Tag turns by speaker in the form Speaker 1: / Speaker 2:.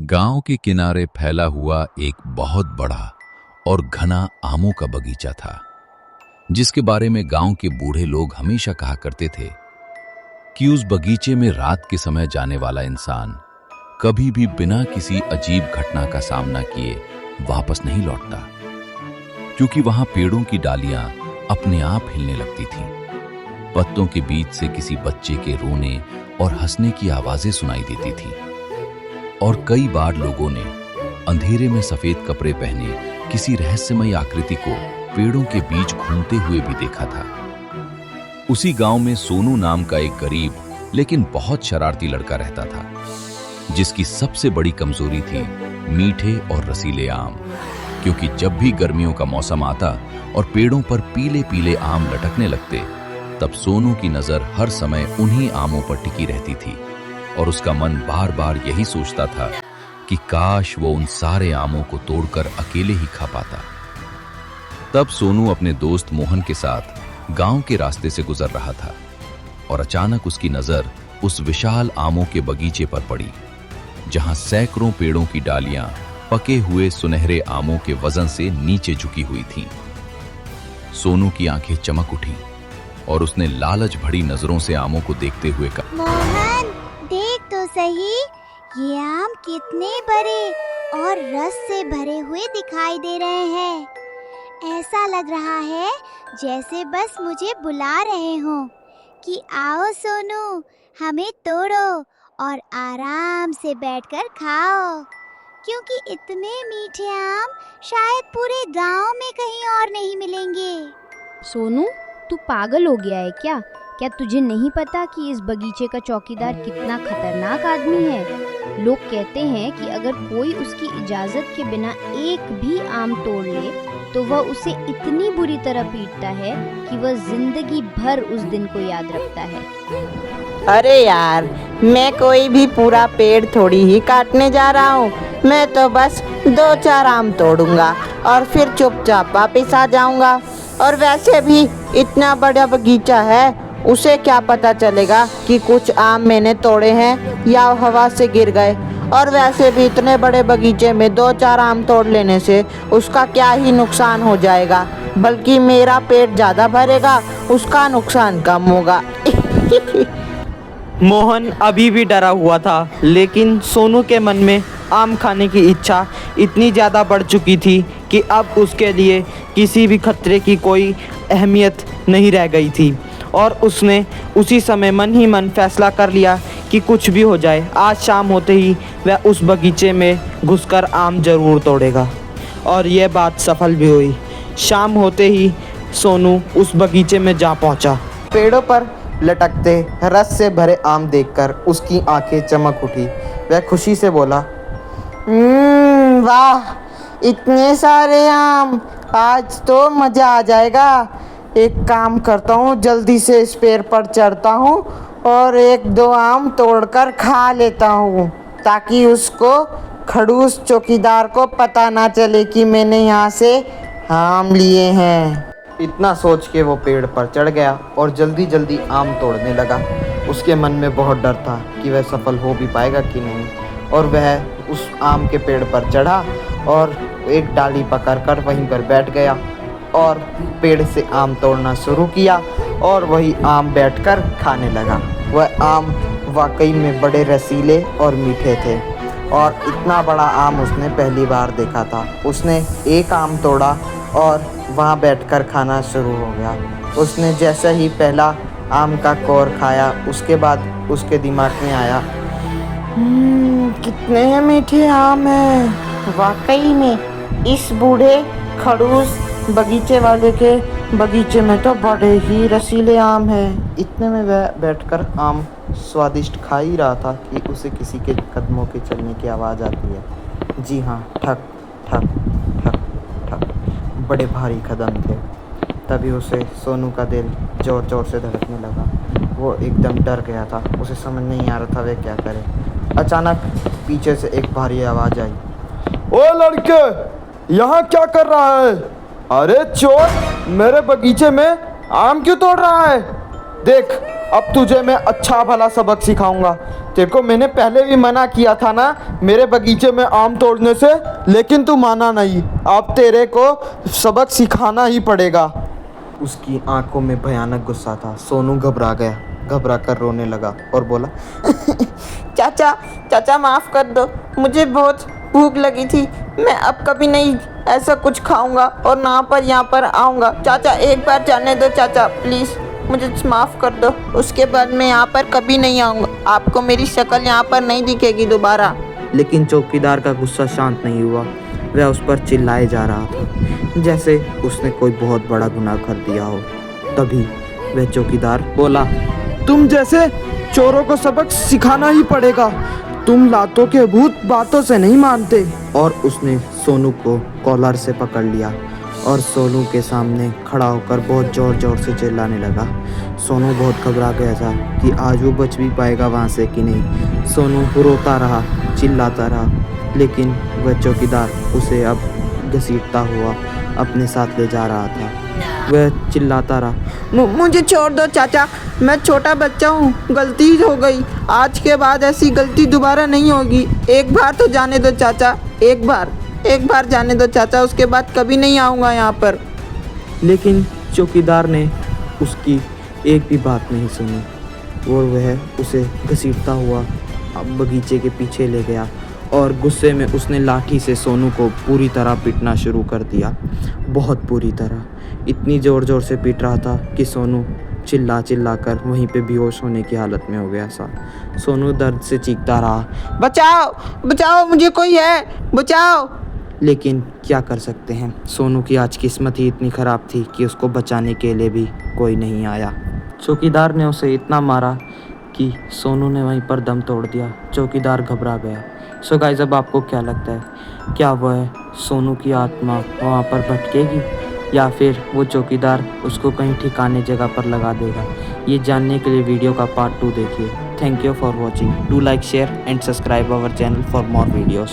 Speaker 1: गांव के किनारे फैला हुआ एक बहुत बड़ा और घना आमों का बगीचा था, जिसके बारे में गांव के बूढ़े लोग हमेशा कहा करते थे कि उस बगीचे में रात के समय जाने वाला इंसान कभी भी बिना किसी अजीब घटना का सामना किए वापस नहीं लौटता, क्योंकि वहां पेड़ों की डालियां अपने आप हिलने लगती थीं। पत्तों के बीच से किसी बच्चे के रोने और हंसने की आवाजें सुनाई देती थीं। और कई बार लोगों ने अंधेरे में सफेद कपड़े पहने किसी रहस्यमय आकृति को पेड़ों के बीच घूमते हुए भी देखा था। उसी गांव में सोनू नाम का एक गरीब लेकिन बहुत शरारती लड़का रहता था, जिसकी सबसे बड़ी कमजोरी थी मीठे और रसीले आम। क्योंकि जब भी गर्मियों का मौसम आता और पेड़ों पर पीले पीले आम लटकने लगते, तब सोनू की नजर हर समय उन्हीं आमों पर टिकी रहती थी और उसका मन बार बार यही सोचता था कि काश वो उन सारे आमों को तोड़कर अकेले ही खा पाता। तब सोनू अपने दोस्त मोहन के साथ गांव के रास्ते से गुजर रहा था और अचानक उसकी नजर उस विशाल आमों के बगीचे पर पड़ी, जहां सैकड़ों पेड़ों की डालियां पके हुए सुनहरे आमों के वजन से नीचे झुकी हुई थीं। सोनू की आंखें चमक उठी और उसने लालच भरी नजरों से आमों को देखते हुए कहा,
Speaker 2: मोहन, देख तो सही, ये आम कितने बड़े और रस से भरे हुए दिखाई दे रहे हैं। ऐसा लग रहा है जैसे बस मुझे बुला रहे हो कि आओ सोनू, हमें तोड़ो और आराम से बैठकर खाओ, क्योंकि इतने मीठे आम शायद पूरे गांव में कहीं और नहीं मिलेंगे।
Speaker 3: सोनू, तू पागल हो गया है क्या? क्या तुझे नहीं पता कि इस बगीचे का चौकीदार कितना खतरनाक आदमी है? लोग कहते हैं कि अगर कोई उसकी इजाजत के बिना एक भी आम तोड़ ले तो वह उसे इतनी बुरी तरह पीटता है कि वह जिंदगी भर उस दिन को याद रखता है।
Speaker 4: अरे यार, मैं कोई भी पूरा पेड़ थोड़ी ही काटने जा रहा हूँ। मैं तो बस 2-4 आम तोड़ूंगा और फिर चुपचाप वापस आ जाऊंगा। और वैसे भी इतना बड़ा बगीचा है, उसे क्या पता चलेगा कि कुछ आम मैंने तोड़े हैं या हवा से गिर गए। और वैसे भी इतने बड़े बगीचे में 2-4 आम तोड़ लेने से उसका क्या ही नुकसान हो जाएगा, बल्कि मेरा पेट ज़्यादा भरेगा, उसका नुकसान कम होगा।
Speaker 5: मोहन अभी भी डरा हुआ था, लेकिन सोनू के मन में आम खाने की इच्छा इतनी ज़्यादा बढ़ चुकी थी कि अब उसके लिए किसी भी खतरे की कोई अहमियत नहीं रह गई थी। और उसने उसी समय मन ही मन फैसला कर लिया कि कुछ भी हो जाए, आज शाम होते ही वह उस बगीचे में घुसकर आम ज़रूर तोड़ेगा। और यह बात सफल भी हुई। शाम होते ही सोनू उस बगीचे में जा पहुंचा।
Speaker 4: पेड़ों पर लटकते रस से भरे आम देखकर उसकी आंखें चमक उठी। वह खुशी से बोला, वाह, इतने सारे आम, आज तो मज़ा आ जाएगा। एक काम करता हूँ, जल्दी से इस पेड़ पर चढ़ता हूँ और 1-2 आम तोड़कर खा लेता हूँ, ताकि उसको खड़ूस चौकीदार को पता ना चले कि मैंने यहाँ से आम लिए हैं।
Speaker 5: इतना सोच के वो पेड़ पर चढ़ गया और जल्दी जल्दी आम तोड़ने लगा। उसके मन में बहुत डर था कि वह सफल हो भी पाएगा कि नहीं। और वह उस आम के पेड़ पर चढ़ा और एक डाली पकड़कर वहीं पर बैठ गया और पेड़ से आम तोड़ना शुरू किया और वही आम बैठकर खाने लगा। वह आम वाकई में बड़े रसीले और मीठे थे और इतना बड़ा आम उसने पहली बार देखा था। उसने एक आम तोड़ा और वहाँ बैठकर खाना शुरू हो गया। उसने जैसे ही पहला आम का कोर खाया, उसके बाद उसके दिमाग में आया,
Speaker 4: कितने मीठे आम हैं। वाकई में इस बूढ़े खड़ूस बगीचे वाले के बगीचे में तो बड़े ही रसीले आम हैं।
Speaker 5: इतने में वह बैठकर आम स्वादिष्ट खा ही रहा था कि उसे किसी के कदमों के चलने की आवाज़ आती है। जी हाँ, ठक ठक ठक ठक, बड़े भारी कदम थे। तभी उसे सोनू का दिल ज़ोर ज़ोर से धड़कने लगा। वो एकदम डर गया था, उसे समझ नहीं आ रहा था वह क्या करे। अचानक पीछे से एक भारी आवाज़ आई,
Speaker 6: ओ लड़के, यहाँ क्या कर रहा है? अरे चोर, मेरे बगीचे में आम क्यों तोड़ रहा है? देख, अब तुझे मैं अच्छा भला सबक सिखाऊंगा तेरे को मैंने पहले भी मना किया था ना मेरे बगीचे में आम तोड़ने से, लेकिन तू माना नहीं। अब तेरे को सबक सिखाना ही पड़ेगा। उसकी आंखों में भयानक गुस्सा था। सोनू घबरा गया, घबरा कर रोने लगा और बोला,
Speaker 4: चाचा चाचा माफ़ कर दो, मुझे बहुत भूख लगी थी। मैं अब कभी नहीं ऐसा कुछ खाऊंगा और ना पर यहाँ पर आऊँगा। चाचा एक बार जाने दो चाचा, प्लीज़ मुझे माफ़ कर दो। उसके बाद मैं यहाँ पर कभी नहीं आऊँगा। आपको मेरी शक्ल यहाँ पर नहीं दिखेगी दोबारा।
Speaker 5: लेकिन चौकीदार का गुस्सा शांत नहीं हुआ। वह उस पर चिल्लाए जा रहा था जैसे उसने कोई बहुत बड़ा गुनाह कर दिया हो। तभी वह चौकीदार बोला,
Speaker 6: तुम जैसे चोरों को सबक सिखाना ही पड़ेगा। तुम लातों के भूत बातों से नहीं मानते।
Speaker 5: और उसने सोनू को कॉलर से पकड़ लिया और सोनू के सामने खड़ा होकर बहुत ज़ोर ज़ोर से चिल्लाने लगा। सोनू बहुत घबरा गया था कि आज वो बच भी पाएगा वहाँ से कि नहीं। सोनू रोता रहा, चिल्लाता रहा, लेकिन वह चौकीदार उसे अब घसीटता हुआ अपने साथ ले जा रहा था। वह चिल्लाता रहा,
Speaker 4: मुझे छोड़ दो चाचा, मैं छोटा बच्चा हूँ, गलती हो गई। आज के बाद ऐसी गलती दोबारा नहीं होगी। एक बार तो जाने दो चाचा, एक बार जाने दो चाचा, उसके बाद कभी नहीं आऊँगा यहाँ पर।
Speaker 5: लेकिन चौकीदार ने उसकी एक भी बात नहीं सुनी और वह उसे घसीटता हुआ बगीचे के पीछे ले गया और गुस्से में उसने लाठी से सोनू को पूरी तरह पीटना शुरू कर दिया। बहुत बुरी तरह, इतनी ज़ोर ज़ोर से पीट रहा था कि सोनू चिल्ला चिल्ला कर वहीं पे बेहोश होने की हालत में हो गया सा। सोनू दर्द से चीखता रहा,
Speaker 4: बचाओ बचाओ, मुझे कोई है, बचाओ।
Speaker 5: लेकिन क्या कर सकते हैं, सोनू की आज किस्मत ही इतनी ख़राब थी कि उसको बचाने के लिए भी कोई नहीं आया। चौकीदार ने उसे इतना मारा कि सोनू ने वहीं पर दम तोड़ दिया। चौकीदार घबरा गया। सो गाइस, अब आपको क्या लगता है, क्या वह सोनू की आत्मा वहाँ पर भटकेगी या फिर वो चौकीदार उसको कहीं ठिकाने जगह पर लगा देगा? ये जानने के लिए वीडियो का पार्ट 2 देखिए। Thank you for watching. Do like, share and subscribe our channel for more videos.